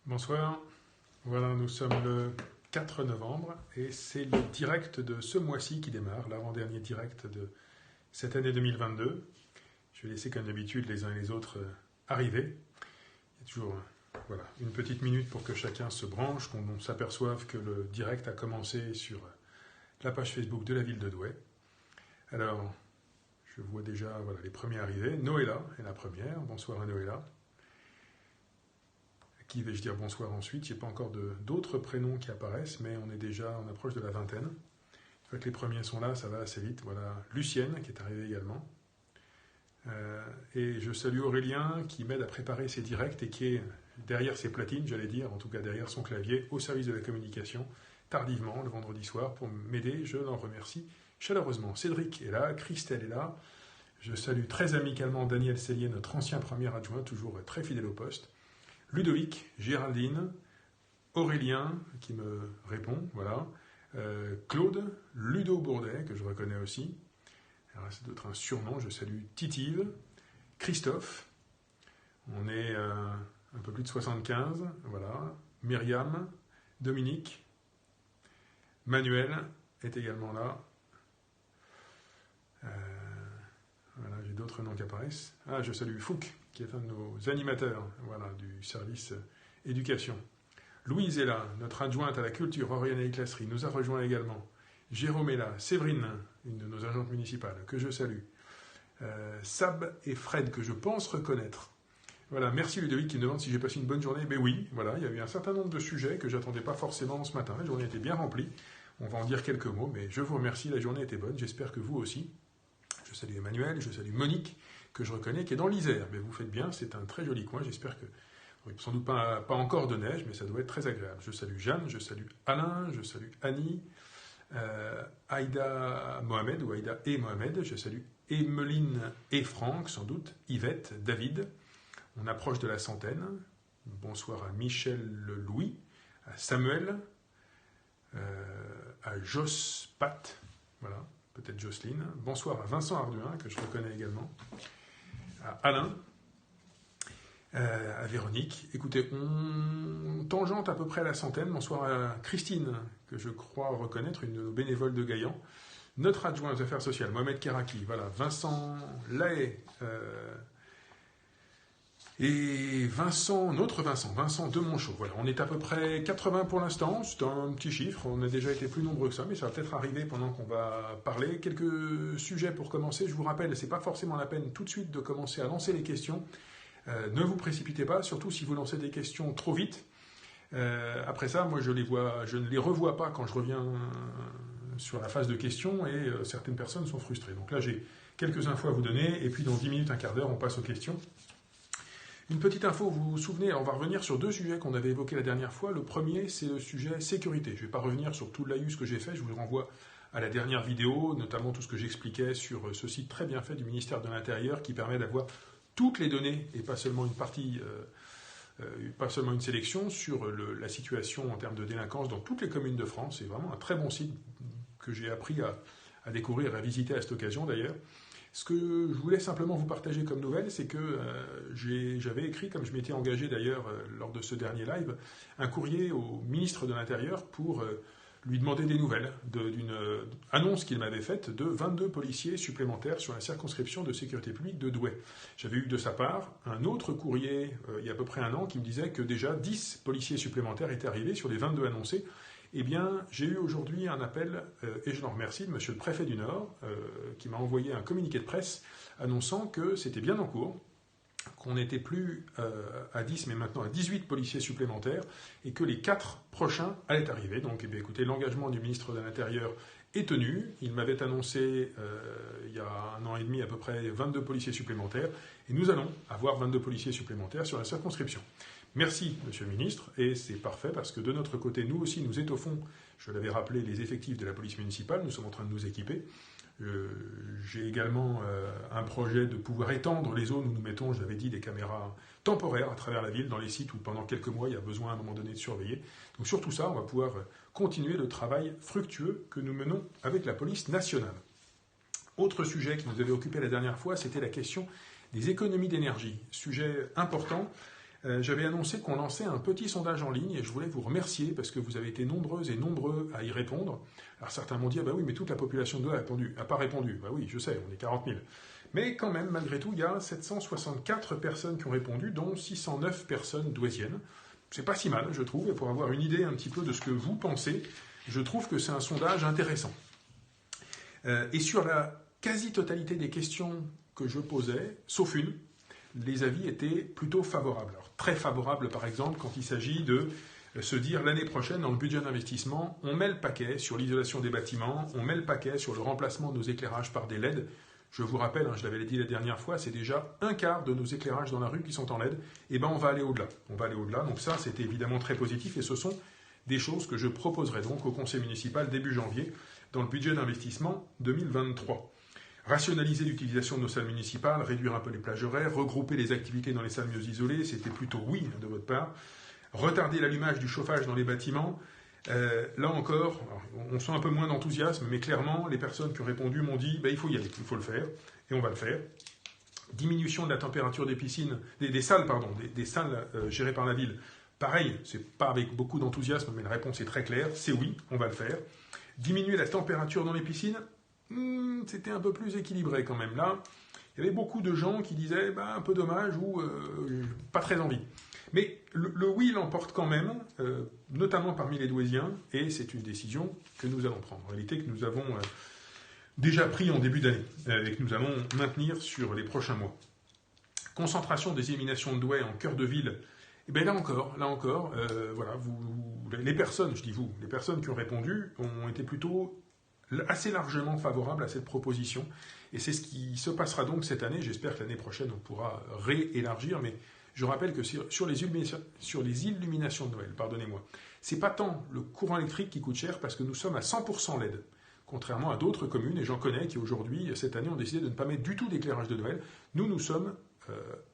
Bonsoir, voilà, nous sommes le 4 novembre et c'est le direct de ce mois-ci qui démarre, l'avant-dernier direct de cette année 2022. Je vais laisser comme d'habitude les uns et les autres arriver. Il y a toujours voilà, une petite minute pour que chacun se branche, qu'on s'aperçoive que le direct a commencé sur la page Facebook de la ville de Douai. Alors, je vois déjà voilà, les premiers arrivés. Noëlla est la première. Bonsoir à Noëlla. À qui vais-je dire bonsoir ensuite? Il n'y a pas encore d'autres prénoms qui apparaissent, mais on approche de la vingtaine. Une fois que les premiers sont là, ça va assez vite. Voilà Lucienne qui est arrivée également. Et je salue Aurélien qui m'aide à préparer ses directs et qui est derrière ses platines, j'allais dire, en tout cas derrière son clavier, au service de la communication, tardivement, le vendredi soir, pour m'aider. Je l'en remercie chaleureusement. Cédric est là, Christelle est là. Je salue très amicalement Daniel Sellier, notre ancien premier adjoint, toujours très fidèle au poste. Ludovic, Géraldine, Aurélien, qui me répond, voilà. Claude, Ludo Bourdet, que je reconnais aussi. Alors, c'est d'autres un surnom, je salue Titive, Christophe, on est un peu plus de 75, voilà. Myriam, Dominique, Manuel est également là. Voilà, j'ai d'autres noms qui apparaissent. Ah, je salue Fouque, qui est un de nos animateurs, voilà, du service éducation. Louise est là, notre adjointe à la culture, Oriane et Classerie, nous a rejoint également. Jérôme est là, Séverine, une de nos agentes municipales, que je salue. Sab et Fred, que je pense reconnaître. Voilà, merci Ludovic qui me demande si j'ai passé une bonne journée. Ben oui, voilà, il y a eu un certain nombre de sujets que j'attendais pas forcément ce matin. La journée était bien remplie. On va en dire quelques mots, mais je vous remercie, la journée était bonne, j'espère que vous aussi. Je salue Emmanuel, je salue Monique, que je reconnais, qui est dans l'Isère. Mais vous faites bien, c'est un très joli coin, j'espère que... Sans doute pas encore de neige, mais ça doit être très agréable. Je salue Jeanne, je salue Alain, je salue Annie, Aïda Mohamed, ou Aïda et Mohamed, je salue Emeline et Franck, sans doute, Yvette, David. On approche de la centaine. Bonsoir à Michel Louis, à Samuel, à Jos Pat, voilà, peut-être Jocelyne. Bonsoir à Vincent Arduin, que je reconnais également, à Alain, à Véronique. Écoutez, on tangente à peu près à la centaine. Bonsoir à Christine, que je crois reconnaître, une de nos bénévoles de Gaillan. Notre adjoint aux affaires sociales, Mohamed Keraki. Voilà, Vincent Lahaye. Et Vincent de Monchaux. Voilà, on est à peu près 80 pour l'instant. C'est un petit chiffre. On a déjà été plus nombreux que ça, mais ça va peut-être arriver pendant qu'on va parler. Quelques sujets pour commencer. Je vous rappelle, c'est pas forcément la peine tout de suite de commencer à lancer les questions. Ne vous précipitez pas, surtout si vous lancez des questions trop vite. Après ça, moi je ne les revois pas quand je reviens sur la phase de questions et certaines personnes sont frustrées. Donc là, j'ai quelques infos à vous donner et puis dans 10 minutes, un quart d'heure, on passe aux questions. Une petite info, vous vous souvenez, on va revenir sur deux sujets qu'on avait évoqués la dernière fois. Le premier, c'est le sujet sécurité. Je ne vais pas revenir sur tout le laïus que j'ai fait, je vous renvoie à la dernière vidéo, notamment tout ce que j'expliquais sur ce site très bien fait du ministère de l'Intérieur qui permet d'avoir toutes les données et pas seulement une partie, pas seulement une sélection sur la situation en termes de délinquance dans toutes les communes de France. C'est vraiment un très bon site que j'ai appris à découvrir et à visiter à cette occasion d'ailleurs. Ce que je voulais simplement vous partager comme nouvelle, c'est que j'avais écrit, comme je m'étais engagé d'ailleurs lors de ce dernier live, un courrier au ministre de l'Intérieur pour lui demander des nouvelles d'une annonce qu'il m'avait faite de 22 policiers supplémentaires sur la circonscription de sécurité publique de Douai. J'avais eu de sa part un autre courrier il y a à peu près un an qui me disait que déjà 10 policiers supplémentaires étaient arrivés sur les 22 annoncés. Eh bien, j'ai eu aujourd'hui un appel, et je l'en remercie, de monsieur le préfet du Nord, qui m'a envoyé un communiqué de presse annonçant que c'était bien en cours, qu'on n'était plus à 10, mais maintenant à 18 policiers supplémentaires, et que les 4 prochains allaient arriver. Donc, eh bien, écoutez, l'engagement du ministre de l'Intérieur est tenu. Il m'avait annoncé, il y a un an et demi à peu près, 22 policiers supplémentaires, et nous allons avoir 22 policiers supplémentaires sur la circonscription. Merci, monsieur le ministre, et c'est parfait parce que de notre côté, nous aussi, nous étoffons, je l'avais rappelé, les effectifs de la police municipale, nous sommes en train de nous équiper. J'ai également un projet de pouvoir étendre les zones où nous mettons, je l'avais dit, des caméras temporaires à travers la ville, dans les sites où pendant quelques mois, il y a besoin à un moment donné de surveiller. Donc sur tout ça, on va pouvoir continuer le travail fructueux que nous menons avec la police nationale. Autre sujet qui nous avait occupé la dernière fois, c'était la question des économies d'énergie. Sujet important. j'avais annoncé qu'on lançait un petit sondage en ligne et je voulais vous remercier parce que vous avez été nombreuses et nombreux à y répondre. Alors certains m'ont dit, ah bah oui, mais toute la population de Douai a pas répondu. Bah oui, je sais, on est 40 000. Mais quand même, malgré tout, il y a 764 personnes qui ont répondu, dont 609 personnes douaisiennes. C'est pas si mal, je trouve, et pour avoir une idée un petit peu de ce que vous pensez, je trouve que c'est un sondage intéressant. Et sur la quasi-totalité des questions que je posais, sauf une, les avis étaient plutôt favorables. Alors, très favorables, par exemple, quand il s'agit de se dire l'année prochaine, dans le budget d'investissement, on met le paquet sur l'isolation des bâtiments, on met le paquet sur le remplacement de nos éclairages par des LED. Je vous rappelle, je l'avais dit la dernière fois, c'est déjà un quart de nos éclairages dans la rue qui sont en LED. Et ben on va aller au-delà. On va aller au-delà. Donc ça, c'était évidemment très positif et ce sont des choses que je proposerai donc au conseil municipal début janvier dans le budget d'investissement 2023. Rationaliser l'utilisation de nos salles municipales, réduire un peu les plages horaires, regrouper les activités dans les salles mieux isolées, c'était plutôt oui de votre part. Retarder l'allumage du chauffage dans les bâtiments. Là encore, on sent un peu moins d'enthousiasme, mais clairement, les personnes qui ont répondu m'ont dit il faut y aller, il faut le faire, et on va le faire. Diminution de la température des piscines, des salles gérées par la ville. Pareil, c'est pas avec beaucoup d'enthousiasme, mais la réponse est très claire, c'est oui, on va le faire. Diminuer la température dans les piscines, c'était un peu plus équilibré quand même. Là, il y avait beaucoup de gens qui disaient un peu dommage ou pas très envie. Mais le oui l'emporte quand même, notamment parmi les Douaisiens, et c'est une décision que nous allons prendre. En réalité, que nous avons déjà pris en début d'année, et que nous allons maintenir sur les prochains mois. Concentration des éliminations de Douai en cœur de ville. Et bien là encore, voilà, les personnes qui ont répondu ont été plutôt assez largement favorables à cette proposition. Et c'est ce qui se passera donc cette année. J'espère que l'année prochaine, on pourra réélargir, mais je rappelle que sur les illuminations de Noël, c'est pas tant le courant électrique qui coûte cher parce que nous sommes à 100% LED. Contrairement à d'autres communes, et j'en connais qui aujourd'hui, cette année, ont décidé de ne pas mettre du tout d'éclairage de Noël. Nous sommes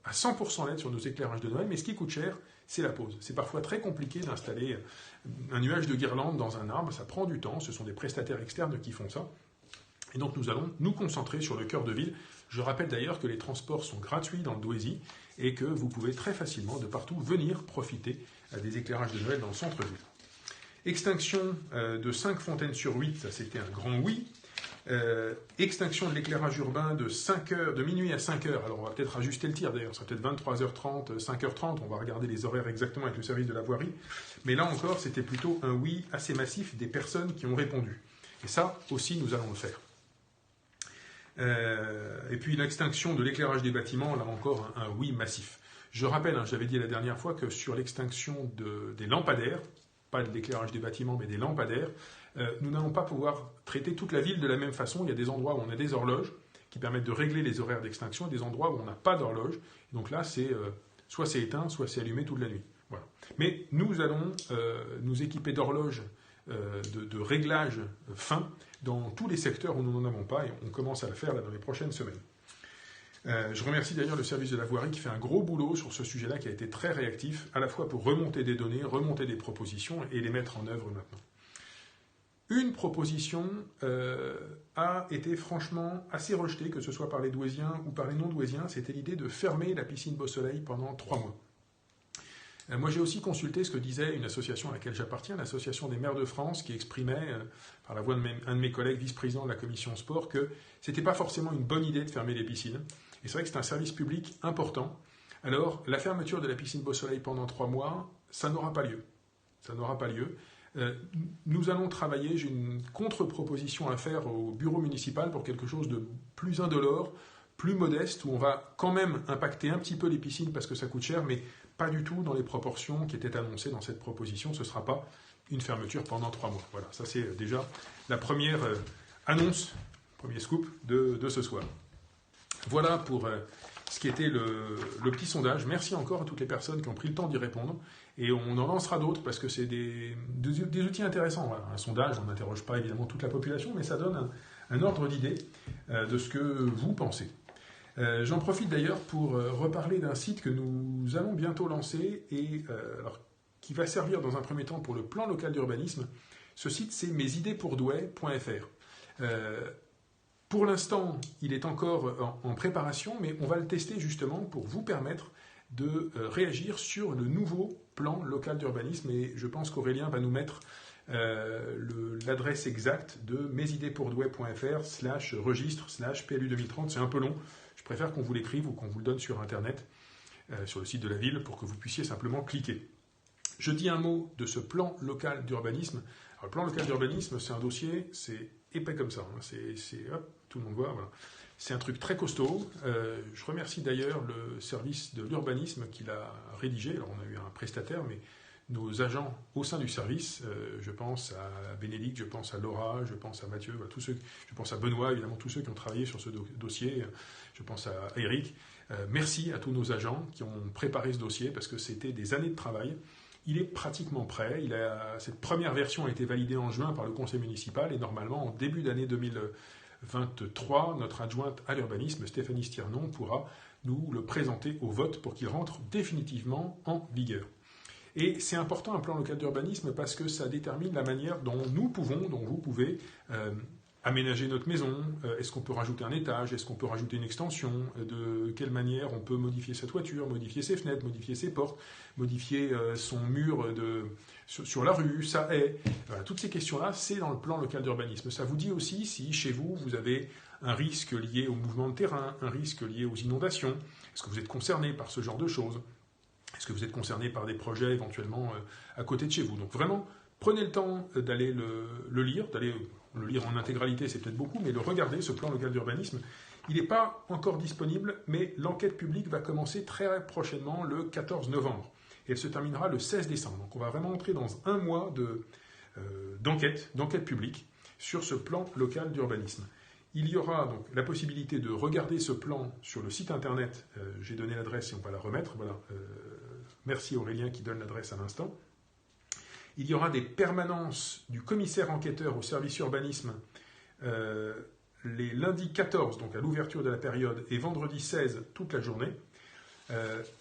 à 100% LED sur nos éclairages de Noël, mais ce qui coûte cher, c'est la pose. C'est parfois très compliqué d'installer un nuage de guirlandes dans un arbre, ça prend du temps, ce sont des prestataires externes qui font ça. Et donc nous allons nous concentrer sur le cœur de ville. Je rappelle d'ailleurs que les transports sont gratuits dans le Douaisis et que vous pouvez très facilement de partout venir profiter des éclairages de Noël dans le centre-ville. Extinction de 5 fontaines sur 8, ça c'était un grand oui. Extinction de l'éclairage urbain de minuit à 5 heures. Alors on va peut-être ajuster le tir d'ailleurs, ça sera peut-être 23h30, 5h30, on va regarder les horaires exactement avec le service de la voirie. Mais là encore, c'était plutôt un oui assez massif des personnes qui ont répondu. Et ça aussi, nous allons le faire. Et puis l'extinction de l'éclairage des bâtiments, là encore, un oui massif. Je rappelle, j'avais dit la dernière fois que sur l'extinction des lampadaires, pas de l'éclairage des bâtiments, mais des lampadaires, nous n'allons pas pouvoir traiter toute la ville de la même façon. Il y a des endroits où on a des horloges qui permettent de régler les horaires d'extinction et des endroits où on n'a pas d'horloge. Donc là, soit c'est éteint, soit c'est allumé toute la nuit. Voilà. Mais nous allons nous équiper d'horloges de réglage fin dans tous les secteurs où nous n'en avons pas et on commence à le faire là, dans les prochaines semaines. Je remercie d'ailleurs le service de la voirie qui fait un gros boulot sur ce sujet-là, qui a été très réactif, à la fois pour remonter des données, remonter des propositions et les mettre en œuvre maintenant. Une proposition a été franchement assez rejetée, que ce soit par les Douaisiens ou par les non-Douaisiens, c'était l'idée de fermer la piscine Beau Soleil pendant 3 mois. Moi, j'ai aussi consulté ce que disait une association à laquelle j'appartiens, l'association des maires de France, qui exprimait, par la voix d'un de mes collègues vice-président de la commission sport, que ce n'était pas forcément une bonne idée de fermer les piscines. Et c'est vrai que c'est un service public important. Alors, la fermeture de la piscine Beau Soleil pendant 3 mois, ça n'aura pas lieu. Ça n'aura pas lieu. Nous allons travailler, j'ai une contre-proposition à faire au bureau municipal pour quelque chose de plus indolore, plus modeste, où on va quand même impacter un petit peu les piscines parce que ça coûte cher, mais pas du tout dans les proportions qui étaient annoncées dans cette proposition. Ce ne sera pas une fermeture pendant 3 mois. Voilà, ça c'est déjà la première annonce, premier scoop de ce soir. Voilà pour ce qui était le petit sondage. Merci encore à toutes les personnes qui ont pris le temps d'y répondre. Et on en lancera d'autres parce que c'est des outils intéressants. Voilà. Un sondage, on n'interroge pas évidemment toute la population, mais ça donne un ordre d'idée de ce que vous pensez. J'en profite d'ailleurs pour reparler d'un site que nous allons bientôt lancer et qui va servir dans un premier temps pour le plan local d'urbanisme. Ce site, c'est mesidespourdouai.fr. Pour l'instant, il est encore en préparation, mais on va le tester justement pour vous permettre de réagir sur le nouveau plan local d'urbanisme. Et je pense qu'Aurélien va nous mettre l'adresse exacte de mesidespourdouai.fr/registre/PLU 2030. C'est un peu long. Je préfère qu'on vous l'écrive ou qu'on vous le donne sur Internet, sur le site de la ville, pour que vous puissiez simplement cliquer. Je dis un mot de ce plan local d'urbanisme. Alors, le plan local d'urbanisme, c'est un dossier, c'est épais comme ça. Hein. Hop, tout le monde voit, voilà. C'est un truc très costaud. Je remercie d'ailleurs le service de l'urbanisme qui l'a rédigé. Alors, on a eu un prestataire, mais nos agents au sein du service, je pense à Bénédicte, je pense à Laura, je pense à Mathieu, voilà, je pense à Benoît, évidemment, tous ceux qui ont travaillé sur ce dossier, je pense à Eric. Merci à tous nos agents qui ont préparé ce dossier parce que c'était des années de travail. Il est pratiquement prêt. Cette première version a été validée en juin par le conseil municipal et normalement, en début d'année 2023, notre adjointe à l'urbanisme, Stéphanie Stiernon, pourra nous le présenter au vote pour qu'il rentre définitivement en vigueur. Et c'est important un plan local d'urbanisme parce que ça détermine la manière dont nous pouvons, dont vous pouvez aménager notre maison. Est-ce qu'on peut rajouter un étage? Est-ce qu'on peut rajouter une extension? De quelle manière on peut modifier sa toiture, modifier ses fenêtres, modifier ses portes, modifier son mur sur la rue, sa haie? Voilà, toutes ces questions-là, c'est dans le plan local d'urbanisme. Ça vous dit aussi si chez vous, vous avez un risque lié au mouvement de terrain, un risque lié aux inondations. Est-ce que vous êtes concerné par ce genre de choses? Est-ce que vous êtes concerné par des projets éventuellement à côté de chez vous? Donc vraiment, prenez le temps d'aller le lire, d'aller le lire en intégralité, c'est peut-être beaucoup, mais le regarder, ce plan local d'urbanisme. Il n'est pas encore disponible, mais l'enquête publique va commencer très prochainement le 14 novembre. Et elle se terminera le 16 décembre. Donc on va vraiment entrer dans un mois d'enquête publique sur ce plan local d'urbanisme. Il y aura donc la possibilité de regarder ce plan sur le site internet. J'ai donné l'adresse et on va la remettre. Voilà. Merci Aurélien qui donne l'adresse à l'instant. Il y aura des permanences du commissaire enquêteur au service urbanisme les lundis 14, donc à l'ouverture de la période, et vendredi 16, toute la journée.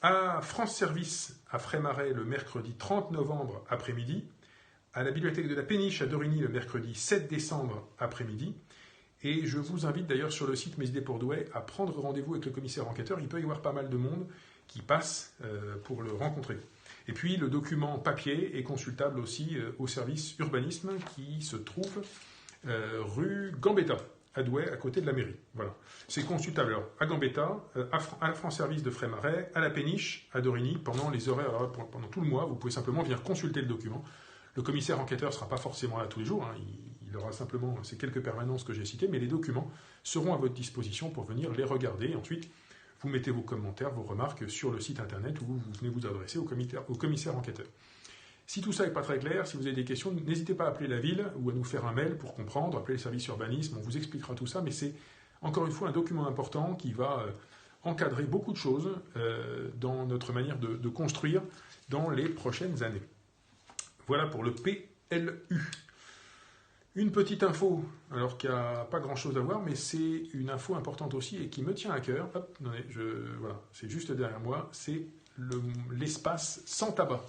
À France Service à Frémarais le mercredi 30 novembre après-midi. À la bibliothèque de la Péniche à Dorigny le mercredi 7 décembre après-midi. Et je vous invite d'ailleurs sur le site Mes idées pour Douai à prendre rendez-vous avec le commissaire enquêteur. Il peut y avoir pas mal de monde qui passe pour le rencontrer. Et puis le document papier est consultable aussi au service urbanisme qui se trouve rue Gambetta, à Douai, à côté de la mairie. Voilà. C'est consultable alors, à Gambetta, à la France Service de Frémarais, à la Péniche, à Dorigny, pendant les horaires, pendant tout le mois. Vous pouvez simplement venir consulter le document. Le commissaire enquêteur ne sera pas forcément là tous les jours. Hein. Il aura simplement ces quelques permanences que j'ai citées, mais les documents seront à votre disposition pour venir les regarder. Et ensuite, vous mettez vos commentaires, vos remarques sur le site internet où vous venez vous adresser au commissaire enquêteur. Si tout ça n'est pas très clair, si vous avez des questions, n'hésitez pas à appeler la ville ou à nous faire un mail pour comprendre, appeler le service urbanisme, on vous expliquera tout ça, mais c'est encore une fois un document important qui va encadrer beaucoup de choses dans notre manière de construire dans les prochaines années. Voilà pour le PLU. Une petite info, alors qu'il n'y a pas grand-chose à voir, mais c'est une info importante aussi et qui me tient à cœur. Hop, attendez, voilà, c'est juste derrière moi, c'est l'espace sans tabac.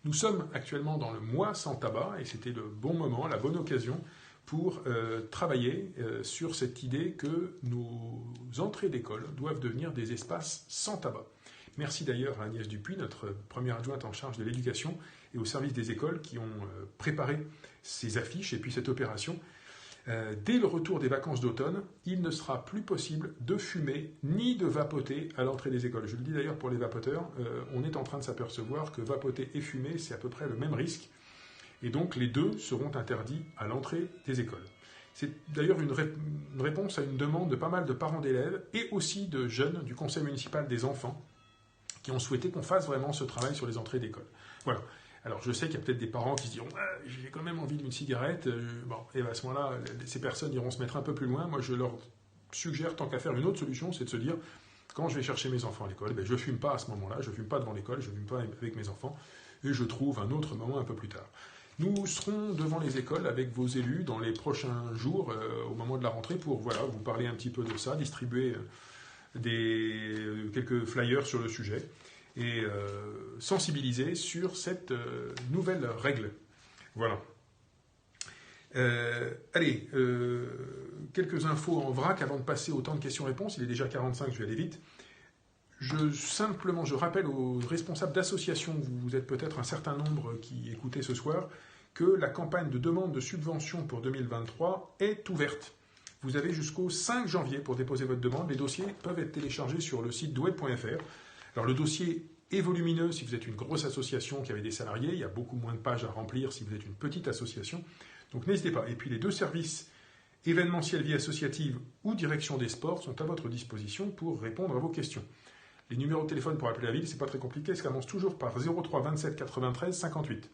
Nous sommes actuellement dans le mois sans tabac et c'était le bon moment, la bonne occasion pour travailler sur cette idée que nos entrées d'école doivent devenir des espaces sans tabac. Merci d'ailleurs à Agnès Dupuis, notre première adjointe en charge de l'éducation et au service des écoles qui ont préparé ces affiches et puis cette opération. Dès le retour des vacances d'automne, il ne sera plus possible de fumer ni de vapoter à l'entrée des écoles. Je le dis d'ailleurs pour les vapoteurs, on est en train de s'apercevoir que vapoter et fumer, c'est à peu près le même risque. Et donc les deux seront interdits à l'entrée des écoles. C'est d'ailleurs une réponse à une demande de pas mal de parents d'élèves et aussi de jeunes du conseil municipal des enfants qui ont souhaité qu'on fasse vraiment ce travail sur les entrées d'école. Voilà. Alors je sais qu'il y a peut-être des parents qui se diront « j'ai quand même envie d'une cigarette ». Bon, et à ce moment-là, ces personnes iront se mettre un peu plus loin. Moi, je leur suggère, tant qu'à faire, une autre solution, c'est de se dire quand je vais chercher mes enfants à l'école, je ne fume pas à ce moment-là, je ne fume pas devant l'école, je ne fume pas avec mes enfants, et je trouve un autre moment un peu plus tard. Nous serons devant les écoles avec vos élus dans les prochains jours, au moment de la rentrée, pour vous parler un petit peu de ça, distribuer quelques flyers sur le sujet et sensibiliser sur cette nouvelle règle. Voilà. Allez, quelques infos en vrac avant de passer au temps de questions-réponses. Il est déjà 45, je vais aller vite. je rappelle aux responsables d'associations, vous êtes peut-être un certain nombre qui écoutez ce soir, que la campagne de demande de subvention pour 2023 est ouverte. Vous avez jusqu'au 5 janvier pour déposer votre demande. Les dossiers peuvent être téléchargés sur le site douai.fr. Alors le dossier est volumineux si vous êtes une grosse association qui avait des salariés. Il y a beaucoup moins de pages à remplir si vous êtes une petite association. Donc n'hésitez pas. Et puis les 2 services événementiel vie associative ou direction des sports sont à votre disposition pour répondre à vos questions. Les numéros de téléphone pour appeler la ville, c'est pas très compliqué, ça commence toujours par 03 27 93 58.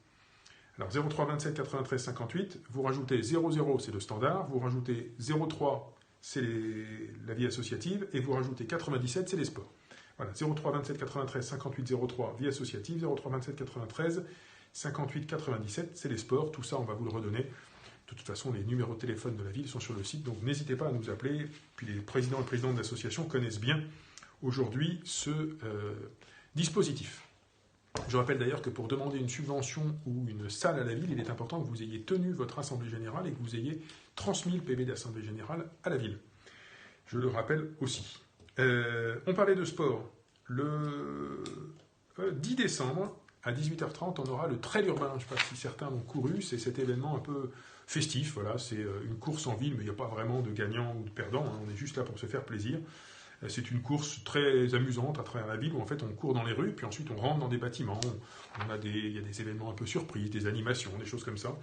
Alors 03 27 93 58, vous rajoutez 00, c'est le standard, vous rajoutez 03, c'est la vie associative, et vous rajoutez 97, c'est les sports. Voilà, 03 27 93 58 03, vie associative, 03 27 93 58 97, c'est les sports, tout ça on va vous le redonner. De toute façon, les numéros de téléphone de la ville sont sur le site, donc n'hésitez pas à nous appeler. Puis les présidents et présidentes d'associations connaissent bien aujourd'hui ce dispositif. Je rappelle d'ailleurs que pour demander une subvention ou une salle à la ville, il est important que vous ayez tenu votre assemblée générale et que vous ayez transmis le PV d'assemblée générale à la ville. Je le rappelle aussi. On parlait de sport. Le 10 décembre, à 18h30, on aura le trail urbain. Je ne sais pas si certains l'ont couru. C'est cet événement un peu festif. Voilà, c'est une course en ville, mais il n'y a pas vraiment de gagnant ou de perdant. On est juste là pour se faire plaisir. C'est une course très amusante à travers la ville où en fait on court dans les rues, puis ensuite on rentre dans des bâtiments. Il y a des événements un peu surprises, des animations, des choses comme ça.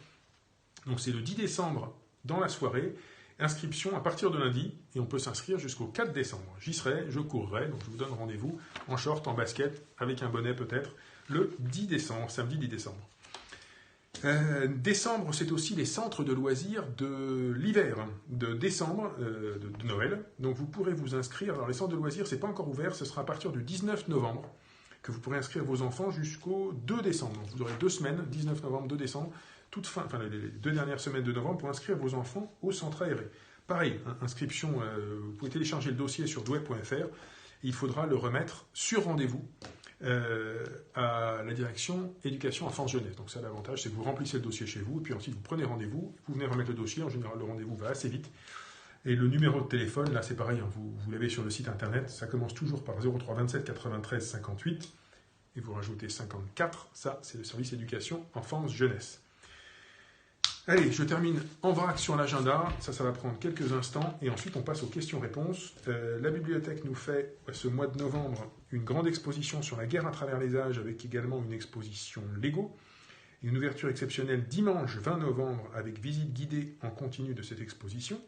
Donc c'est le 10 décembre dans la soirée. Inscription à partir de lundi, et on peut s'inscrire jusqu'au 4 décembre. J'y serai, je courrai, donc je vous donne rendez-vous en short, en basket, avec un bonnet peut-être, le 10 décembre, samedi 10 décembre. Décembre, c'est aussi les centres de loisirs de l'hiver, de décembre, de Noël. Donc vous pourrez vous inscrire. Alors les centres de loisirs, c'est pas encore ouvert, ce sera à partir du 19 novembre que vous pourrez inscrire vos enfants jusqu'au 2 décembre. Donc vous aurez 2 semaines, 19 novembre, 2 décembre, les 2 dernières semaines de novembre pour inscrire vos enfants au centre aéré. Pareil, inscription, vous pouvez télécharger le dossier sur douai.fr. Il faudra le remettre sur rendez-vous à la direction éducation enfance jeunesse. Donc ça, l'avantage, c'est que vous remplissez le dossier chez vous, et puis ensuite vous prenez rendez-vous, vous venez remettre le dossier. En général, le rendez-vous va assez vite. Et le numéro de téléphone, là c'est pareil, hein, vous l'avez sur le site internet, ça commence toujours par 03 27 93 58, et vous rajoutez 54, ça c'est le service éducation enfance jeunesse. Allez, je termine en vrac sur l'agenda, ça va prendre quelques instants, et ensuite on passe aux questions-réponses. La bibliothèque nous fait, ce mois de novembre, une grande exposition sur la guerre à travers les âges, avec également une exposition Lego, une ouverture exceptionnelle dimanche 20 novembre, avec visite guidée en continu de cette exposition.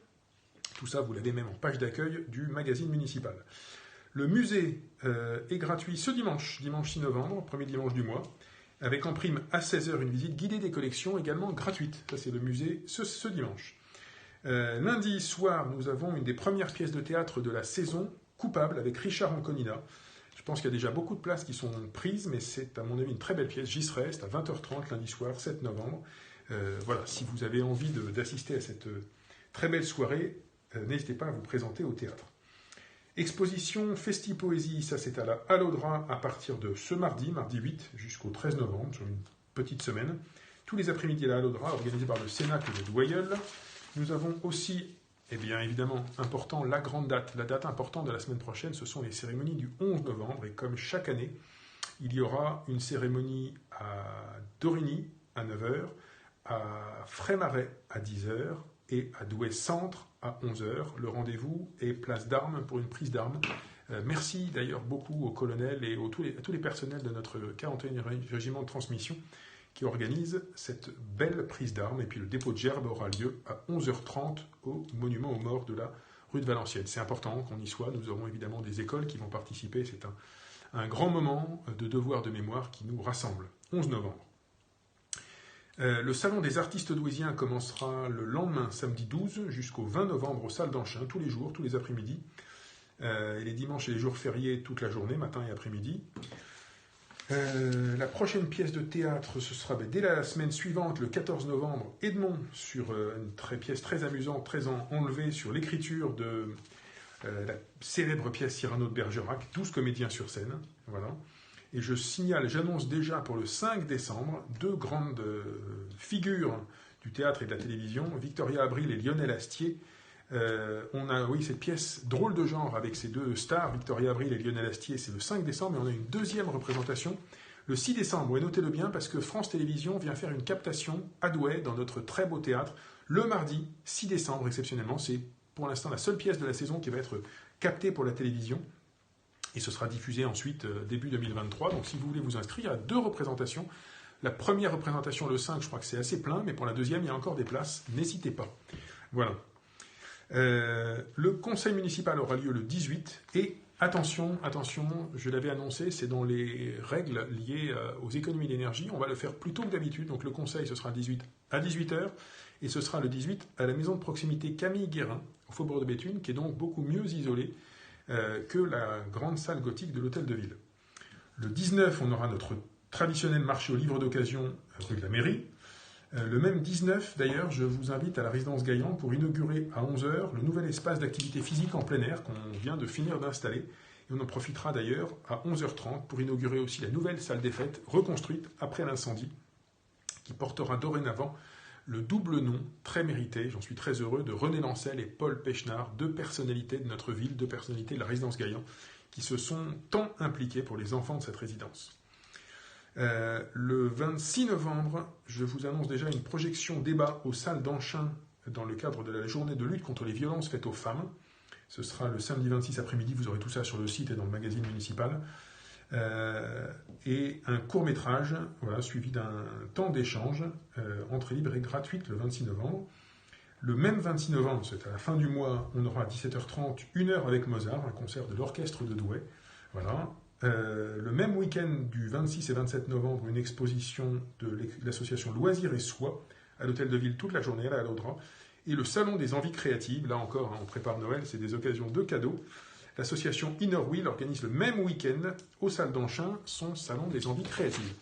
Tout ça, vous l'avez même en page d'accueil du magazine municipal. Le musée est gratuit ce dimanche 6 novembre, premier dimanche du mois, avec en prime à 16h une visite guidée des collections, également gratuite. Ça, c'est le musée ce dimanche. Lundi soir, nous avons une des premières pièces de théâtre de la saison, Coupable, avec Richard Anconina. Je pense qu'il y a déjà beaucoup de places qui sont prises, mais c'est à mon avis une très belle pièce. J'y serai, c'est à 20h30 lundi soir, 7 novembre. Voilà, si vous avez envie d'assister à cette très belle soirée, n'hésitez pas à vous présenter au théâtre. Exposition Festi-Poésie, ça c'est à la Allodra à partir de ce mardi 8, jusqu'au 13 novembre, sur une petite semaine. Tous les après-midi à la Allodra, organisé par le Cénacle de Douailleul. Nous avons aussi, bien évidemment, important, la grande date. La date importante de la semaine prochaine, ce sont les cérémonies du 11 novembre. Et comme chaque année, il y aura une cérémonie à Dorigny à 9h, à Frémarais à 10h, et à Douai Centre à 11h. Le rendez-vous est place d'Armes pour une prise d'armes. Merci d'ailleurs beaucoup au colonel et à tous les personnels de notre 41e régiment de transmission qui organisent cette belle prise d'armes. Et puis le dépôt de gerbes aura lieu à 11h30 au monument aux morts de la rue de Valenciennes. C'est important qu'on y soit. Nous aurons évidemment des écoles qui vont participer. C'est un grand moment de devoir de mémoire qui nous rassemble. 11 novembre. Le salon des artistes douaisiens commencera le lendemain, samedi 12, jusqu'au 20 novembre aux salles d'Anchin, tous les jours, tous les après-midi. Et les dimanches et les jours fériés, toute la journée, matin et après-midi. La prochaine pièce de théâtre, ce sera dès la semaine suivante, le 14 novembre, Edmond, sur une pièce très amusante, très enlevée sur l'écriture de la célèbre pièce Cyrano de Bergerac, 12 comédiens sur scène. Voilà. Et j'annonce déjà pour le 5 décembre 2 grandes figures du théâtre et de la télévision, Victoria Abril et Lionel Astier, On a, oui, cette pièce drôle de genre avec ces deux stars, Victoria Abril et Lionel Astier, c'est le 5 décembre, et on a une deuxième représentation le 6 décembre. Et notez-le bien parce que France Télévisions vient faire une captation à Douai dans notre très beau théâtre le mardi 6 décembre, exceptionnellement. C'est pour l'instant la seule pièce de la saison qui va être captée pour la télévision. Et ce sera diffusé ensuite début 2023. Donc si vous voulez vous inscrire, il y a 2 représentations. La première représentation, le 5, je crois que c'est assez plein, mais pour la deuxième, il y a encore des places. N'hésitez pas. Voilà. Le conseil municipal aura lieu le 18 et attention, je l'avais annoncé, c'est dans les règles liées aux économies d'énergie. On va le faire plus tôt que d'habitude. Donc le conseil, ce sera le 18 à 18h et ce sera le 18 à la maison de proximité Camille Guérin, au Faubourg de Béthune, qui est donc beaucoup mieux isolée que la grande salle gothique de l'hôtel de ville. Le 19, on aura notre traditionnel marché aux livres d'occasion rue de la mairie. Le même 19, d'ailleurs, je vous invite à la résidence Gaillan pour inaugurer à 11h le nouvel espace d'activité physique en plein air qu'on vient de finir d'installer. Et on en profitera d'ailleurs à 11h30 pour inaugurer aussi la nouvelle salle des fêtes reconstruite après l'incendie, qui portera dorénavant le double nom, très mérité, j'en suis très heureux, de René Lancel et Paul Pechnard, 2 personnalités de notre ville, 2 personnalités de la résidence Gaillan, qui se sont tant impliquées pour les enfants de cette résidence. Le 26 novembre, je vous annonce déjà une projection débat aux salles d'Anchin dans le cadre de la journée de lutte contre les violences faites aux femmes. Ce sera le samedi 26 après-midi, vous aurez tout ça sur le site et dans le magazine municipal. Et un court-métrage, voilà, suivi d'un temps d'échange, entrée libre et gratuite le 26 novembre. Le même 26 novembre, c'est à la fin du mois, on aura à 17h30 une heure avec Mozart, un concert de l'orchestre de Douai. Voilà. Le même week-end du 26 et 27 novembre, une exposition de l'association Loisirs et Soie à l'hôtel de ville toute la journée à la Laudra. Et le salon des envies créatives, là encore, on prépare Noël, c'est des occasions de cadeaux. L'association Inner Wheel organise le même week-end aux salles d'Anchin son salon des envies créatives.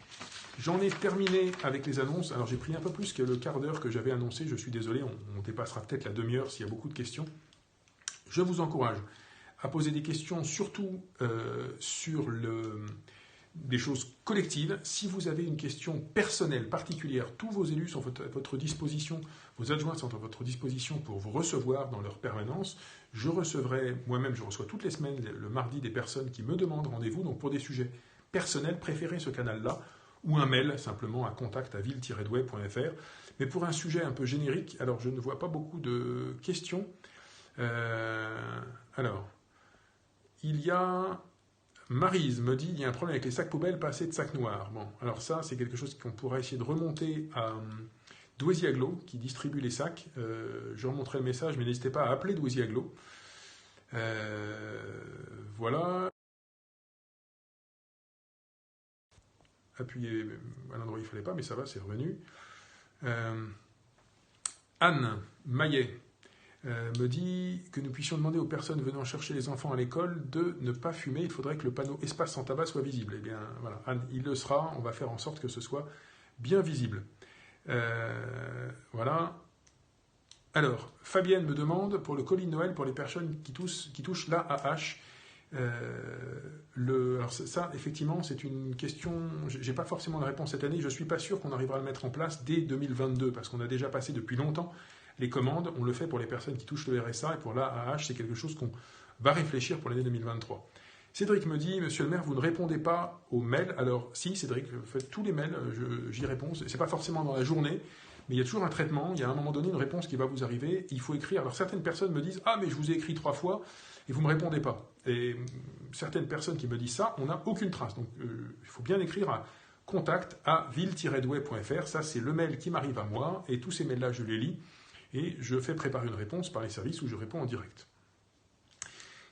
J'en ai terminé avec les annonces. Alors j'ai pris un peu plus que le quart d'heure que j'avais annoncé, je suis désolé, on dépassera peut-être la demi-heure s'il y a beaucoup de questions. Je vous encourage à poser des questions, surtout sur des choses collectives. Si vous avez une question personnelle, particulière, tous vos élus sont à votre disposition, vos adjoints sont à votre disposition pour vous recevoir dans leur permanence. Je recevrai, moi-même, je reçois toutes les semaines, le mardi, des personnes qui me demandent rendez-vous. Donc pour des sujets personnels, préférez ce canal-là, ou un mail simplement à contact@ville-douai.fr. Mais pour un sujet un peu générique, alors je ne vois pas beaucoup de questions. Alors, il y a... Maryse me dit, il y a un problème avec les sacs poubelles, pas assez de sacs noirs. Bon, alors ça, c'est quelque chose qu'on pourrait essayer de remonter à Douaisis-Aglo, qui distribue les sacs. Je remonterai le message, mais n'hésitez pas à appeler Douaisis-Aglo. Voilà. Appuyez à l'endroit où il ne fallait pas, mais ça va, c'est revenu. Anne Maillet me dit que nous puissions demander aux personnes venant chercher les enfants à l'école de ne pas fumer. Il faudrait que le panneau espace sans tabac soit visible. Eh bien, voilà, Anne, il le sera. On va faire en sorte que ce soit bien visible. Voilà. Alors, Fabienne me demande pour le colis de Noël pour les personnes qui touchent l'AAH. Alors ça, effectivement, c'est une question. J'ai pas forcément la réponse cette année. Je suis pas sûr qu'on arrivera à le mettre en place dès 2022 parce qu'on a déjà passé depuis longtemps les commandes. On le fait pour les personnes qui touchent le RSA et pour l'AAH, c'est quelque chose qu'on va réfléchir pour l'année 2023. Cédric me dit, monsieur le maire, vous ne répondez pas aux mails. Alors, si, Cédric, faites tous les mails, j'y réponds. C'est pas forcément dans la journée, mais il y a toujours un traitement. Il y a à un moment donné une réponse qui va vous arriver. Il faut écrire. Alors, certaines personnes me disent, ah, mais je vous ai écrit 3 fois et vous ne me répondez pas. Et certaines personnes qui me disent ça, on n'a aucune trace. Donc, il faut bien écrire à contact@ville-douai.fr. Ça, c'est le mail qui m'arrive à moi. Et tous ces mails-là, je les lis. Et je fais préparer une réponse par les services où je réponds en direct.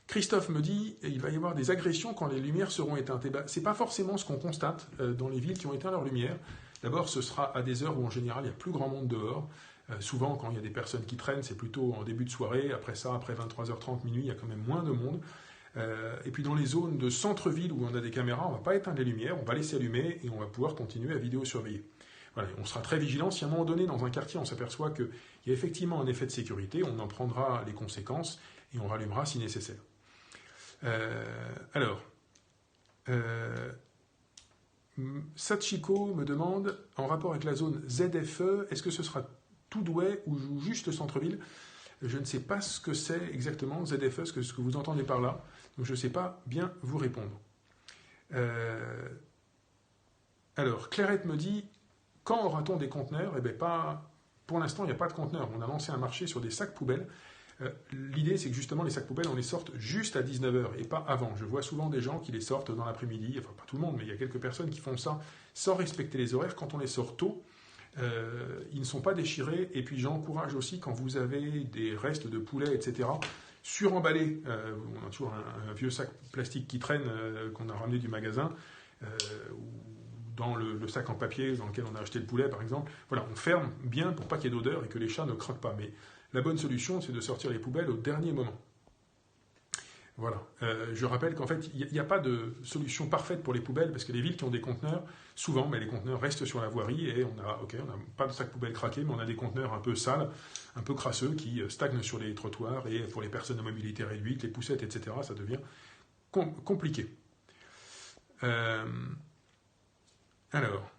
Christophe me dit il va y avoir des agressions quand les lumières seront éteintes. Ce n'est pas forcément ce qu'on constate dans les villes qui ont éteint leurs lumières. D'abord, ce sera à des heures où en général il y a plus grand monde dehors. Souvent, quand il y a des personnes qui traînent, c'est plutôt en début de soirée. Après ça, après 23h30, minuit, il y a quand même moins de monde. Et puis dans les zones de centre-ville où on a des caméras, on ne va pas éteindre les lumières, on va laisser allumer et on va pouvoir continuer à vidéosurveiller. Voilà, on sera très vigilant. Si à un moment donné, dans un quartier, on s'aperçoit qu'il y a effectivement un effet de sécurité, on en prendra les conséquences et on rallumera si nécessaire. Sachiko me demande, en rapport avec la zone ZFE, est-ce que ce sera tout Douai ou juste le centre-ville ? Je ne sais pas ce que c'est exactement ZFE, ce que vous entendez par là, donc je ne sais pas bien vous répondre. Alors, Clairette me dit, quand aura-t-on des conteneurs? Eh bien, pas, pour l'instant, il n'y a pas de conteneurs. On a lancé un marché sur des sacs poubelles. L'idée, c'est que justement, les sacs poubelles, on les sorte juste à 19h et pas avant. Je vois souvent des gens qui les sortent dans l'après-midi, enfin pas tout le monde, mais il y a quelques personnes qui font ça sans respecter les horaires. Quand on les sort tôt, ils ne sont pas déchirés. Et puis j'encourage aussi, quand vous avez des restes de poulet, etc., suremballés, on a toujours un vieux sac plastique qui traîne, qu'on a ramené du magasin, ou dans le sac en papier dans lequel on a acheté le poulet, par exemple. Voilà, on ferme bien pour pas qu'il y ait d'odeur et que les chats ne croquent pas. Mais la bonne solution, c'est de sortir les poubelles au dernier moment. Voilà. Je rappelle qu'en fait, il n'y a pas de solution parfaite pour les poubelles, parce que les villes qui ont des conteneurs, souvent, mais les conteneurs restent sur la voirie et on n'a pas de sac poubelle craqué, mais on a des conteneurs un peu sales, un peu crasseux, qui stagnent sur les trottoirs, et pour les personnes à mobilité réduite, les poussettes, etc., ça devient compliqué. Alors,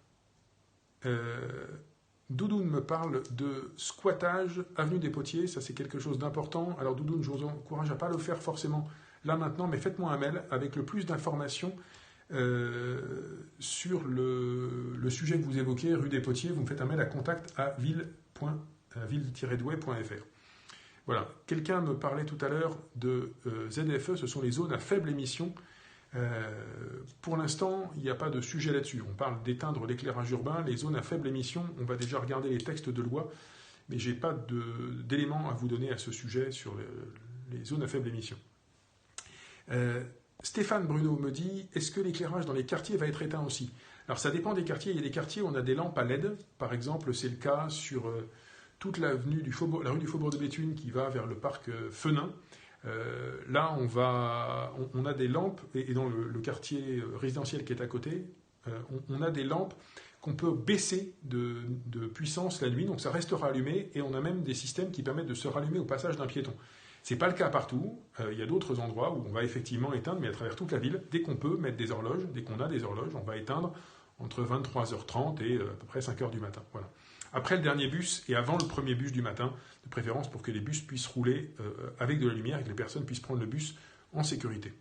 Doudoune me parle de squattage avenue des Potiers, ça c'est quelque chose d'important. Alors Doudoune, je vous encourage à ne pas le faire forcément là maintenant, mais faites-moi un mail avec le plus d'informations sur le sujet que vous évoquez, rue des Potiers. Vous me faites un mail à contact@ville-douai.fr. Voilà. Quelqu'un me parlait tout à l'heure de ZFE, ce sont les zones à faible émission. Pour l'instant, il n'y a pas de sujet là-dessus. On parle d'éteindre l'éclairage urbain, les zones à faible émission. On va déjà regarder les textes de loi, mais je n'ai pas d'éléments à vous donner à ce sujet sur les zones à faible émission. Stéphane Bruno me dit, est-ce que l'éclairage dans les quartiers va être éteint aussi? Alors ça dépend des quartiers. Il y a des quartiers où on a des lampes à LED. Par exemple, c'est le cas sur toute la rue du Faubourg de Béthune qui va vers le parc Fenin. Là, on a des lampes, et dans le quartier résidentiel qui est à côté, on a des lampes qu'on peut baisser de puissance la nuit, donc ça restera allumé, et on a même des systèmes qui permettent de se rallumer au passage d'un piéton. Ce n'est pas le cas partout, il y a d'autres endroits où on va effectivement éteindre, mais à travers toute la ville, dès qu'on peut mettre des horloges, dès qu'on a des horloges, on va éteindre entre 23h30 et à peu près 5h du matin. Voilà. Après le dernier bus et avant le premier bus du matin, de préférence pour que les bus puissent rouler avec de la lumière et que les personnes puissent prendre le bus en sécurité.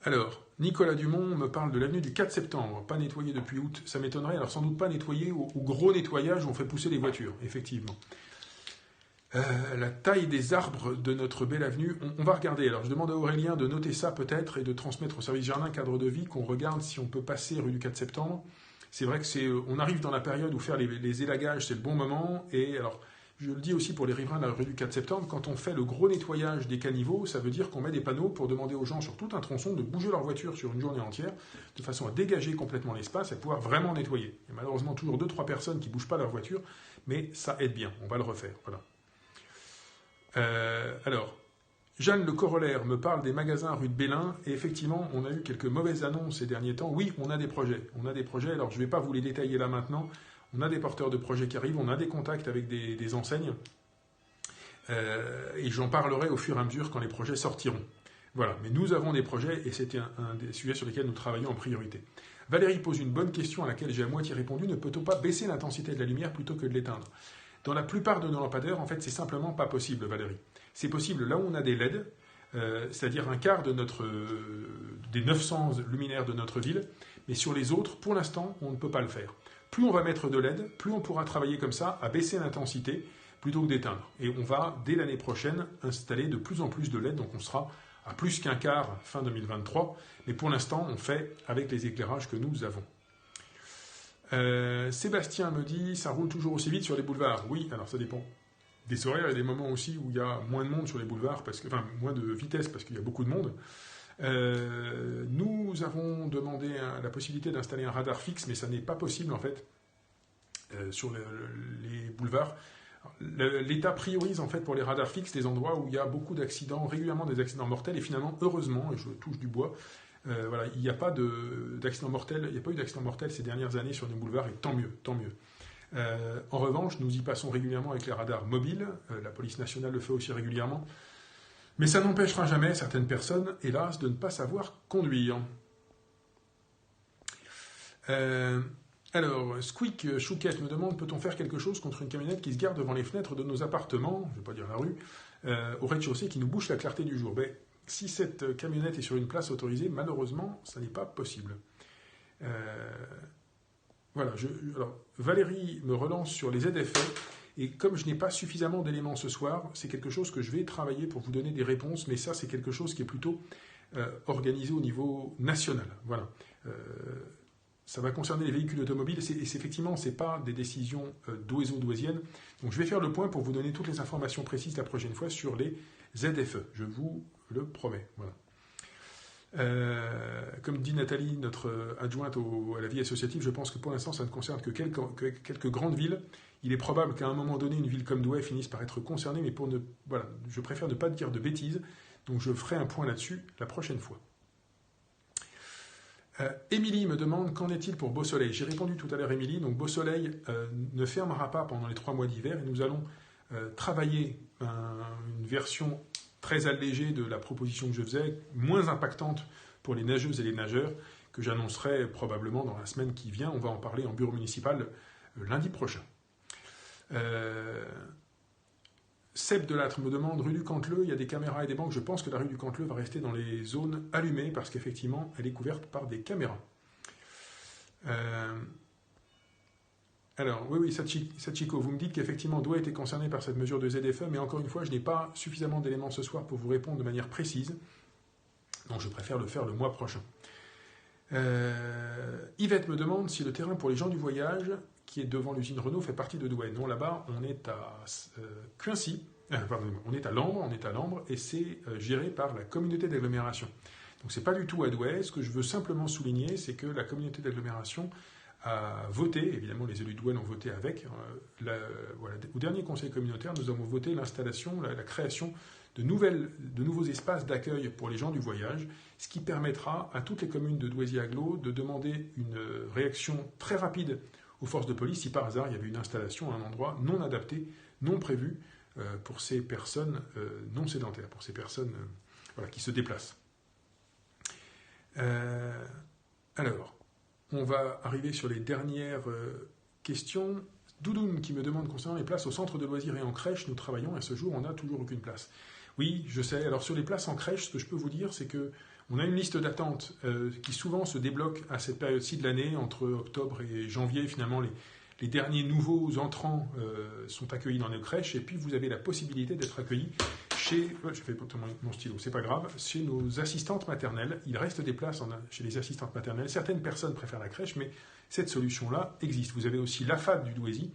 Alors, Nicolas Dumont me parle de l'avenue du 4 septembre, pas nettoyée depuis août. Ça m'étonnerait, alors sans doute pas nettoyée au gros nettoyage où on fait pousser les voitures, effectivement. La taille des arbres de notre belle avenue, on va regarder. Alors je demande à Aurélien de noter ça peut-être et de transmettre au service jardin cadre de vie, qu'on regarde si on peut passer rue du 4 septembre. C'est vrai que on arrive dans la période où faire les élagages, c'est le bon moment. Et alors, je le dis aussi pour les riverains de la rue du 4 septembre, quand on fait le gros nettoyage des caniveaux, ça veut dire qu'on met des panneaux pour demander aux gens sur tout un tronçon de bouger leur voiture sur une journée entière, de façon à dégager complètement l'espace et pouvoir vraiment nettoyer. Il y a malheureusement toujours 2-3 personnes qui ne bougent pas leur voiture, mais ça aide bien, on va le refaire. Voilà. Alors, Jeanne Le Corollaire me parle des magasins rue de Bélin, et effectivement, on a eu quelques mauvaises annonces ces derniers temps. Oui, on a des projets. Alors je ne vais pas vous les détailler là maintenant. On a des porteurs de projets qui arrivent, on a des contacts avec des enseignes, et j'en parlerai au fur et à mesure quand les projets sortiront. Voilà, mais nous avons des projets, et c'était un des sujets sur lesquels nous travaillons en priorité. Valérie pose une bonne question à laquelle j'ai à moitié répondu. Ne peut-on pas baisser l'intensité de la lumière plutôt que de l'éteindre? Dans la plupart de nos lampadaires, en fait, c'est simplement pas possible, Valérie. C'est possible là où on a des LED, c'est-à-dire un quart des 900 luminaires de notre ville, mais sur les autres, pour l'instant, on ne peut pas le faire. Plus on va mettre de LED, plus on pourra travailler comme ça, à baisser l'intensité, plutôt que d'éteindre. Et on va, dès l'année prochaine, installer de plus en plus de LED, donc on sera à plus qu'un quart fin 2023, mais pour l'instant, on fait avec les éclairages que nous avons. Sébastien me dit, ça roule toujours aussi vite sur les boulevards. Oui, alors ça dépend des horaires et des moments aussi où il y a moins de monde sur les boulevards, moins de vitesse parce qu'il y a beaucoup de monde. Nous avons demandé la possibilité d'installer un radar fixe, mais ça n'est pas possible en fait sur les boulevards. L'État priorise en fait pour les radars fixes les endroits où il y a beaucoup d'accidents, régulièrement des accidents mortels, et finalement, heureusement, et je touche du bois, voilà, il n'y a pas d'accident mortel, il n'y a pas eu d'accident mortel ces dernières années sur nos boulevards, et tant mieux, tant mieux. En revanche, nous y passons régulièrement avec les radars mobiles, la police nationale le fait aussi régulièrement, mais ça n'empêchera jamais certaines personnes, hélas, de ne pas savoir conduire. Alors, Squeak Chouquette me demande, peut-on faire quelque chose contre une camionnette qui se gare devant les fenêtres de nos appartements, je ne vais pas dire la rue, au rez-de-chaussée, qui nous bouche la clarté du jour? Ben, si cette camionnette est sur une place autorisée, malheureusement, ça n'est pas possible. Voilà, alors, Valérie me relance sur les ZFE, et comme je n'ai pas suffisamment d'éléments ce soir, c'est quelque chose que je vais travailler pour vous donner des réponses, mais ça, c'est quelque chose qui est plutôt organisé au niveau national. Voilà. Ça va concerner les véhicules automobiles, et effectivement, ce n'est pas des décisions douaiso-douaisiennes. Donc je vais faire le point pour vous donner toutes les informations précises la prochaine fois sur les ZFE, je vous le promets. Voilà. Comme dit Nathalie, notre adjointe à la vie associative, je pense que pour l'instant, ça ne concerne que quelques grandes villes. Il est probable qu'à un moment donné, une ville comme Douai finisse par être concernée, mais voilà, je préfère ne pas dire de bêtises, donc je ferai un point là-dessus la prochaine fois. Émilie me demande, qu'en est-il pour Beau Soleil? J'ai répondu tout à l'heure, Émilie. Donc Beau Soleil ne fermera pas pendant les 3 mois d'hiver, et nous allons travailler une version très allégée de la proposition que je faisais, moins impactante pour les nageuses et les nageurs, que j'annoncerai probablement dans la semaine qui vient. On va en parler en bureau municipal lundi prochain. Seb Delattre me demande, rue du Canteleu, il y a des caméras et des banques. Je pense que la rue du Canteleu va rester dans les zones allumées parce qu'effectivement, elle est couverte par des caméras. Alors, oui, Sachiko, vous me dites qu'effectivement, Douai était concerné par cette mesure de ZFE, mais encore une fois, je n'ai pas suffisamment d'éléments ce soir pour vous répondre de manière précise. Donc, je préfère le faire le mois prochain. Yvette me demande si le terrain pour les gens du voyage, qui est devant l'usine Renault, fait partie de Douai. Non, là-bas, on est à Cuincy, on est à Lambre, et c'est géré par la communauté d'agglomération. Donc, c'est pas du tout à Douai. Ce que je veux simplement souligner, c'est que la communauté d'agglomération a voté, évidemment les élus de Douai l'ont voté avec, au dernier conseil communautaire, nous avons voté l'installation, la création de nouveaux espaces d'accueil pour les gens du voyage, ce qui permettra à toutes les communes de Douai-Agglo de demander une réaction très rapide aux forces de police si par hasard il y avait une installation à un endroit non adapté, non prévu pour ces personnes non sédentaires, pour ces personnes qui se déplacent. Alors, on va arriver sur les dernières questions. Doudoune qui me demande concernant les places au centre de loisirs et en crèche, nous travaillons et à ce jour on n'a toujours aucune place. Oui, je sais. Alors sur les places en crèche, ce que je peux vous dire, c'est qu'on a une liste d'attente qui souvent se débloque à cette période-ci de l'année, entre octobre et janvier. Finalement, les derniers nouveaux entrants sont accueillis dans nos crèches, et puis vous avez la possibilité d'être accueillis chez, je fais mon stylo, c'est pas grave, chez nos assistantes maternelles. Il reste des places chez les assistantes maternelles. Certaines personnes préfèrent la crèche, mais cette solution-là existe. Vous avez aussi l'AFAD du Douaisis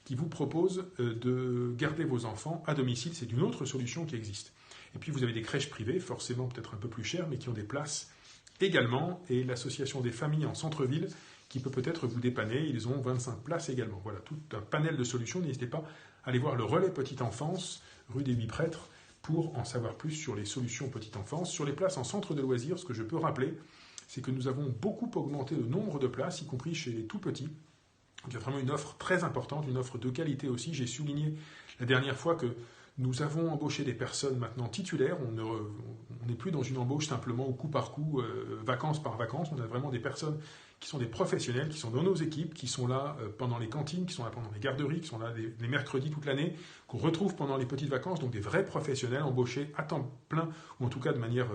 qui vous propose de garder vos enfants à domicile. C'est une autre solution qui existe. Et puis vous avez des crèches privées, forcément peut-être un peu plus chères, mais qui ont des places également. Et l'association des familles en centre-ville qui peut-être vous dépanner. Ils ont 25 places également. Voilà, tout un panel de solutions. N'hésitez pas à aller voir le relais Petite Enfance, rue des 8 Prêtres, pour en savoir plus sur les solutions Petite Enfance. Sur les places en centre de loisirs, ce que je peux rappeler, c'est que nous avons beaucoup augmenté le nombre de places, y compris chez les tout-petits. Il y a vraiment une offre très importante, une offre de qualité aussi. J'ai souligné la dernière fois que nous avons embauché des personnes maintenant titulaires. On n'est plus dans une embauche simplement au coup par coup, vacances par vacances. On a vraiment des personnes qui sont des professionnels, qui sont dans nos équipes, qui sont là pendant les cantines, qui sont là pendant les garderies, qui sont là les mercredis toute l'année, qu'on retrouve pendant les petites vacances. Donc des vrais professionnels embauchés à temps plein, ou en tout cas de manière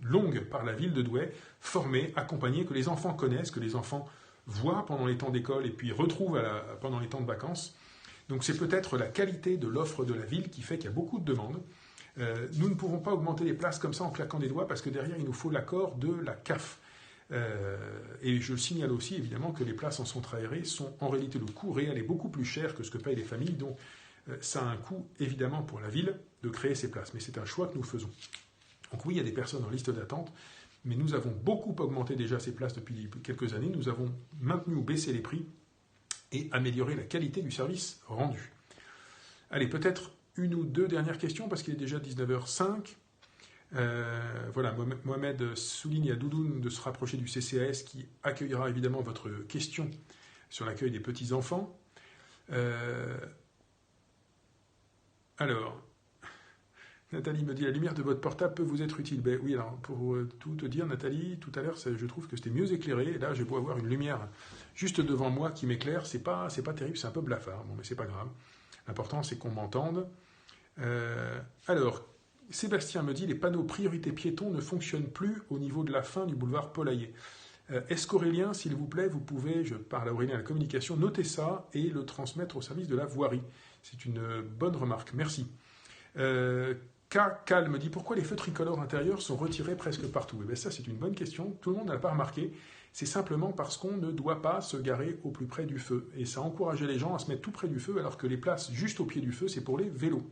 longue par la ville de Douai, formés, accompagnés, que les enfants connaissent, que les enfants voient pendant les temps d'école et puis retrouvent pendant les temps de vacances. Donc c'est peut-être la qualité de l'offre de la ville qui fait qu'il y a beaucoup de demandes. Nous ne pouvons pas augmenter les places comme ça en claquant des doigts parce que derrière il nous faut l'accord de la CAF. Et je signale aussi évidemment que les places en centre aéré sont en réalité, le coût réel est beaucoup plus cher que ce que payent les familles. Donc ça a un coût évidemment pour la ville de créer ces places. Mais c'est un choix que nous faisons. Donc oui, il y a des personnes en liste d'attente. Mais nous avons beaucoup augmenté déjà ces places depuis quelques années. Nous avons maintenu ou baissé les prix et amélioré la qualité du service rendu. Allez, peut-être une ou deux dernières questions, parce qu'il est déjà 19h05. Voilà, Mohamed souligne à Doudoune de se rapprocher du CCAS qui accueillera évidemment votre question sur l'accueil des petits-enfants. Alors, Nathalie me dit, la lumière de votre portable peut vous être utile. Ben oui, alors pour tout te dire, Nathalie, tout à l'heure, je trouve que c'était mieux éclairé. Là, j'ai beau avoir une lumière juste devant moi qui m'éclaire, c'est pas terrible, c'est un peu blafard. Bon, mais c'est pas grave. L'important, c'est qu'on m'entende. Alors, Sébastien me dit, les panneaux priorité piétons ne fonctionnent plus au niveau de la fin du boulevard Polaillé. Est-ce qu'Aurélien, s'il vous plaît, vous pouvez, je parle à Aurélien à la communication, noter ça et le transmettre au service de la voirie. C'est une bonne remarque. Merci. Cal me dit, pourquoi les feux tricolores intérieurs sont retirés presque partout? Eh bien, ça, c'est une bonne question. Tout le monde n'a pas remarqué. C'est simplement parce qu'on ne doit pas se garer au plus près du feu. Et ça encourageait les gens à se mettre tout près du feu, alors que les places juste au pied du feu, c'est pour les vélos.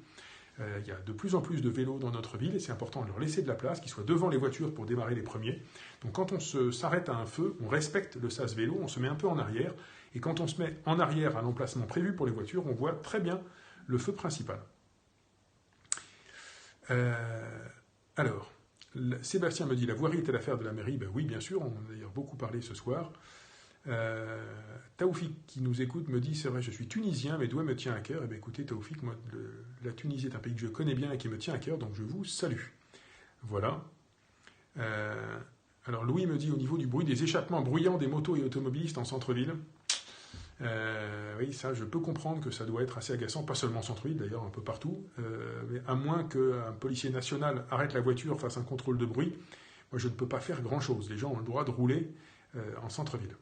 Il y a de plus en plus de vélos dans notre ville et c'est important de leur laisser de la place, qu'ils soient devant les voitures pour démarrer les premiers. Donc quand on s'arrête à un feu, on respecte le sas vélo, on se met un peu en arrière. Et quand on se met en arrière à l'emplacement prévu pour les voitures, on voit très bien le feu principal. Alors, Sébastien me dit, la voirie était l'affaire de la mairie. Ben oui, bien sûr, on en a d'ailleurs beaucoup parlé ce soir. Taoufik qui nous écoute me dit, c'est vrai, je suis tunisien, mais Douai me tient à cœur. Eh bien écoutez, Taoufik, moi, la Tunisie est un pays que je connais bien et qui me tient à cœur, donc je vous salue. Voilà. Alors Louis me dit, au niveau du bruit des échappements bruyants des motos et automobilistes en centre-ville, oui, ça, je peux comprendre que ça doit être assez agaçant, pas seulement en centre-ville, d'ailleurs, un peu partout, mais à moins qu'un policier national arrête la voiture, fasse un contrôle de bruit, moi, je ne peux pas faire grand-chose. Les gens ont le droit de rouler en centre-ville.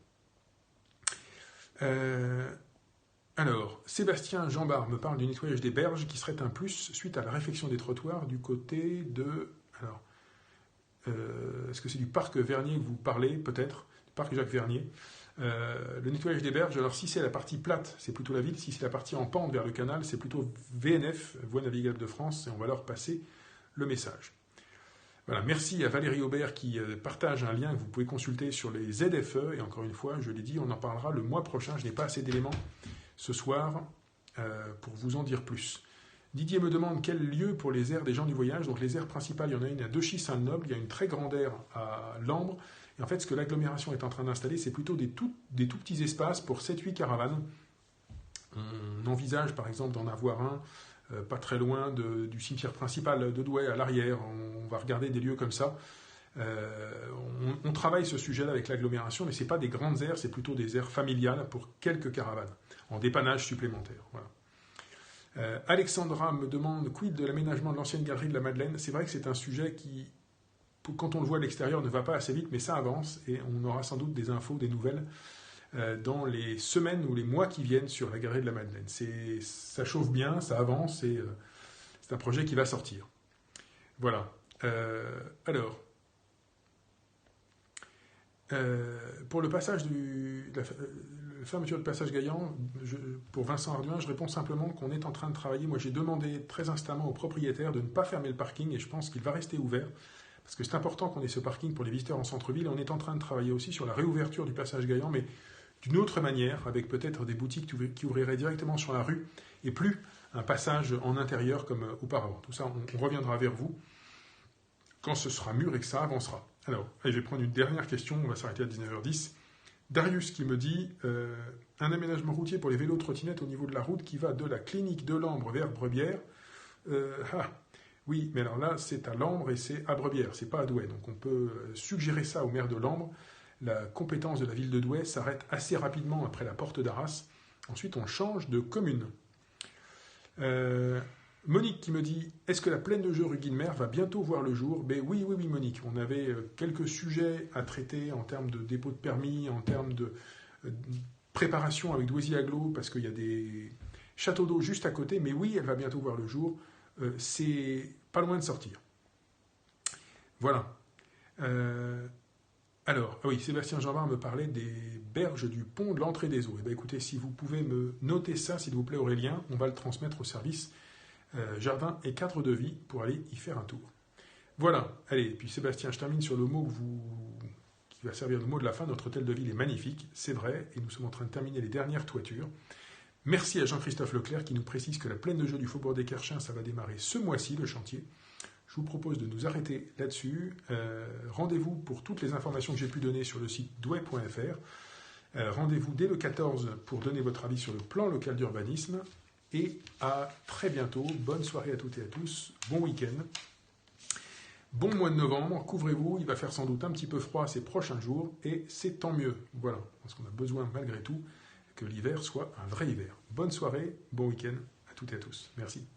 Alors, Sébastien Jambard me parle du nettoyage des berges qui serait un plus suite à la réfection des trottoirs du côté de... Alors, est-ce que c'est du parc Vernier que vous parlez, peut-être, du parc Jacques Vernier? Le nettoyage des berges, alors si c'est la partie plate, c'est plutôt la ville, si c'est la partie en pente vers le canal, c'est plutôt VNF, Voie Navigable de France, et on va leur passer le message. Voilà, merci à Valérie Aubert qui partage un lien que vous pouvez consulter sur les ZFE, et encore une fois, je l'ai dit, on en parlera le mois prochain, je n'ai pas assez d'éléments ce soir pour vous en dire plus. Didier me demande quel lieu pour les aires des gens du voyage. Donc les aires principales, il y en a une à Dechy-Saint-Noble, il y a une très grande aire à Lambre. Et en fait, ce que l'agglomération est en train d'installer, c'est plutôt des tout petits espaces pour 7-8 caravanes. On envisage par exemple d'en avoir un pas très loin du cimetière principal de Douai, à l'arrière. On va regarder des lieux comme ça. On travaille ce sujet-là avec l'agglomération, mais ce n'est pas des grandes aires, c'est plutôt des aires familiales pour quelques caravanes, en dépannage supplémentaire. Voilà. Alexandra me demande quid de l'aménagement de l'ancienne galerie de la Madeleine. C'est vrai que c'est un sujet qui, quand on le voit de l'extérieur, ne va pas assez vite, mais ça avance et on aura sans doute des infos, des nouvelles dans les semaines ou les mois qui viennent sur la galerie de la Madeleine. Ça chauffe bien, ça avance et c'est un projet qui va sortir. Voilà. Alors, pour le passage la fermeture du passage Gaillan, pour Vincent Arduin, je réponds simplement qu'on est en train de travailler. Moi, j'ai demandé très instamment au propriétaire de ne pas fermer le parking et je pense qu'il va rester ouvert parce que c'est important qu'on ait ce parking pour les visiteurs en centre-ville. On est en train de travailler aussi sur la réouverture du passage Gaillan, mais d'une autre manière, avec peut-être des boutiques qui ouvriraient directement sur la rue et plus un passage en intérieur comme auparavant. Tout ça, on reviendra vers vous quand ce sera mûr et que ça avancera. Alors, allez, je vais prendre une dernière question, on va s'arrêter à 19h10. Darius qui me dit un aménagement routier pour les vélos trottinettes au niveau de la route qui va de la clinique de Lambre vers Brebières. Oui, mais alors là, c'est à Lambre et c'est à Brebières, c'est pas à Douai. Donc on peut suggérer ça au maire de Lambre. La compétence de la ville de Douai s'arrête assez rapidement après la porte d'Arras. Ensuite, on change de commune. Monique qui me dit est-ce que la plaine de jeu rue Guilmer va bientôt voir le jour? Ben oui, Monique. On avait quelques sujets à traiter en termes de dépôt de permis, en termes de préparation avec Douaisis-Aglo, parce qu'il y a des châteaux d'eau juste à côté. Mais oui, elle va bientôt voir le jour. C'est pas loin de sortir. Voilà. Alors, oui, Sébastien Jambard me parlait des berges du pont de l'entrée des eaux. Eh bien, écoutez, si vous pouvez me noter ça, s'il vous plaît, Aurélien, on va le transmettre au service Jardin et cadre de vie pour aller y faire un tour. Voilà, allez, puis Sébastien, je termine sur le mot qui va servir de mot de la fin. Notre hôtel de ville est magnifique, c'est vrai, et nous sommes en train de terminer les dernières toitures. Merci à Jean-Christophe Leclerc qui nous précise que la plaine de jeu du Faubourg des Kerchins, ça va démarrer ce mois-ci, le chantier. Je vous propose de nous arrêter là-dessus. Rendez-vous pour toutes les informations que j'ai pu donner sur le site douai.fr. Rendez-vous dès le 14 pour donner votre avis sur le plan local d'urbanisme. et à très bientôt. Bonne soirée à toutes et à tous. Bon week-end. Bon mois de novembre. Couvrez-vous. Il va faire sans doute un petit peu froid ces prochains jours et c'est tant mieux. Voilà. Parce qu'on a besoin malgré tout que l'hiver soit un vrai hiver. Bonne soirée. Bon week-end à toutes et à tous. Merci.